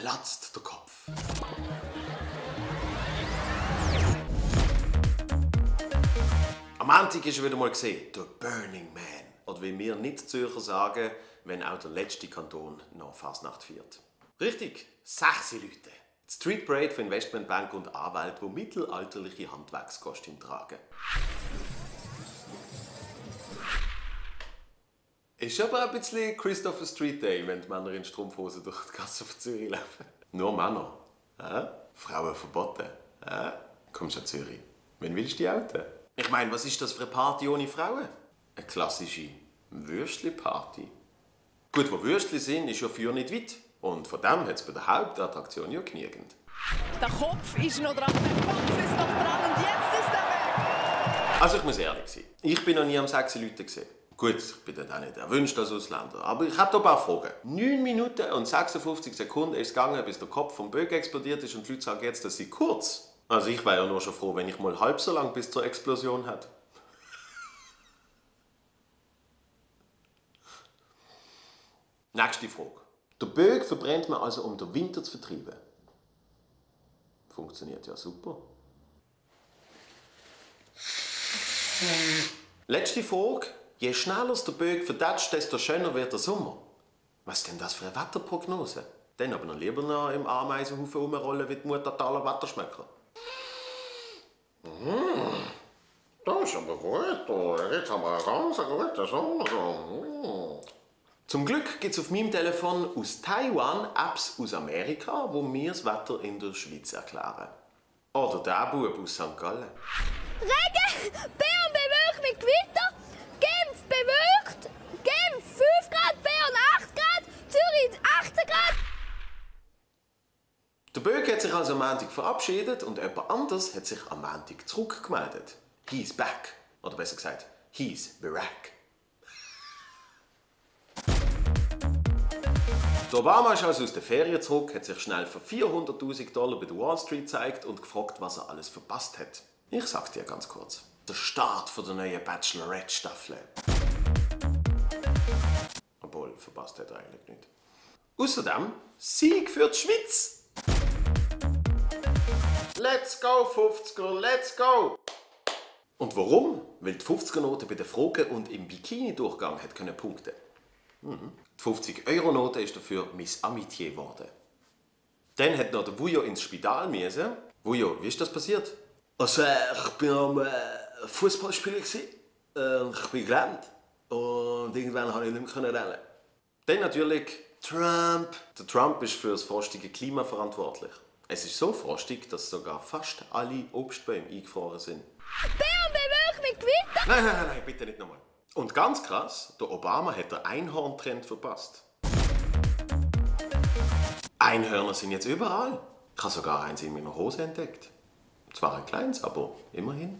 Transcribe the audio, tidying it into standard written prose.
platzt der Kopf. Am Montag ist er wieder mal gesehen, der Burning Man. Oder wie wir Nicht-Zürcher sagen, wenn auch der letzte Kanton noch Fasnacht feiert. Richtig, 6 Leute. Die Street Parade von Investmentbanken und Anwälten, die mittelalterliche Handwerkskostüme tragen. Ist aber ein bisschen Christopher Street Day, wenn die Männer in Strumpfhosen durch die Gasse von Zürich laufen. Nur Männer. Frauen verboten. Kommst du an Zürich? Wann willst du die outen? Ich meine, was ist das für eine Party ohne Frauen? Eine klassische Würstli-Party. Gut, wo Würstli sind, ist ja für nicht weit. Und von dem hat es bei der Hauptattraktion ja genügend. Der Kopf ist noch dran, der Kopf ist noch dran und jetzt ist er weg! Also ich muss ehrlich sein, ich bin noch nie am 6 Leute gesehen. Gut, ich bin dann auch nicht erwünscht als Ausländer, aber ich habe da ein paar Fragen. 9 Minuten und 56 Sekunden ist es gegangen, bis der Kopf vom Bögen explodiert ist und die Leute sagen jetzt, dass sie kurz. Also ich wäre ja nur schon froh, wenn ich mal halb so lang bis zur Explosion hätte. Nächste Frage. Der Bögen verbrennt man also, um den Winter zu vertreiben. Funktioniert ja super. Letzte Frage. Je schneller der Bögen verdatscht, desto schöner wird der Sommer. Was ist denn das für eine Wetterprognose? Dann aber noch lieber noch im Ameisenhaufen rumrollen wie die Mutter aller Wetterschmecker. Das ist aber gut. Jetzt haben wir einen ganz guten Sommer. Zum Glück gibt es auf meinem Telefon aus Taiwan Apps aus Amerika, wo mir das Wetter in der Schweiz erklären. Oder der Bub aus St. Gallen. Regen, Bern bewölkt mit Gewitter, Genf bewölkt, Genf 5 Grad, Bern 8 Grad, Zürich 18 Grad. Der Böge hat sich also am Montag verabschiedet und jemand anders hat sich am Montag zurückgemeldet. He's back. Oder besser gesagt, he's back. Der Obama ist also aus der Ferien zurück, hat sich schnell für $400.000 bei der Wall Street gezeigt und gefragt, was er alles verpasst hat. Ich sag's dir ganz kurz. Der Start der neuen Bachelorette-Staffel. Obwohl, verpasst hat er eigentlich nicht. Außerdem Sieg für die Schweiz! Let's go, 50er, let's go! Und warum? Weil die 50er-Note bei den Fragen und im Bikini-Durchgang hat punkten. Die 50-Euro-Note ist dafür Miss Amitié geworden. Dann hat noch der Vujo ins Spital müssen. Vujo, wie ist das passiert? Also, ich bin am Fußballspielen. Ich bin gerannt. Und irgendwann konnte ich nicht mehr rennen. Dann natürlich Trump. Der Trump ist für das frostige Klima verantwortlich. Es ist so frostig, dass sogar fast alle Obstbäume eingefroren sind. Bern bewölkt mit Gewitter. Nein, bitte nicht nochmal. Und ganz krass, der Obama hat den Einhorn-Trend verpasst. Einhörner sind jetzt überall. Ich habe sogar eins in meiner Hose entdeckt. Zwar ein kleines, aber immerhin.